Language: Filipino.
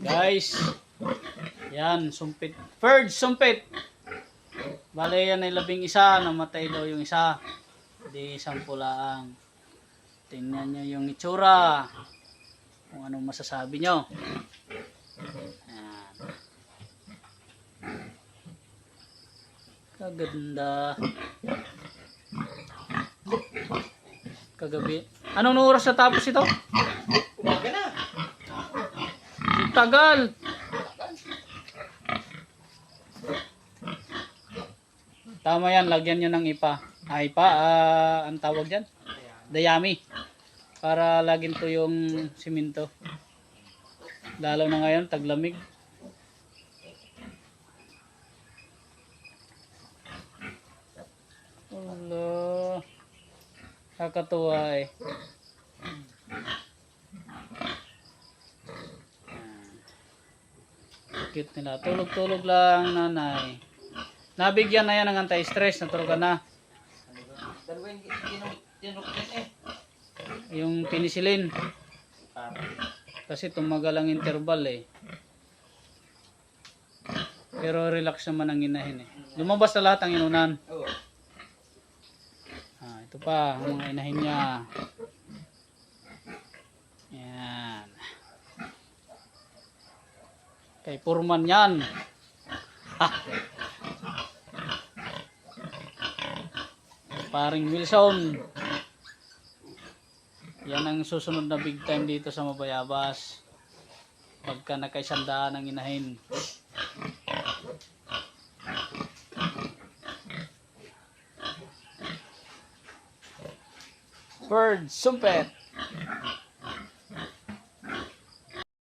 Guys, yan, sumpit. Third sumpit. Bale yan ay 11, namatay daw yung isa. Di 10 lang. Tingnan nyo yung itsura. Kung anong masasabi nyo. Yan. Kaganda. Kagabi. Anong oras na tapos ito? Umaga na. Ang tagal. Tama yan, lagyan nyo ng ipa. Ang tawag dyan? Dayami. Para lagyan to yung simento. Lalo na ngayon, taglamig. Allah. Kakatuwa eh. Cute nila. Tulog-tulog lang, nanay. Nabigyan na yan ng anti-stress. Natulog ka na. Dalawa yung tinuktin eh. Yung penicillin. Kasi tumagal ang interval eh. Pero relax naman ang inahin eh. Lumabas na lahat ang inunan. Oo. Ito pa, ang mga inahin niya. Yan. Kay Purman yan. Paring Wilson. Yan ang susunod na big time dito sa Mabayabas. Pagka nakaisandaan ang inahin. Bird Sumpet.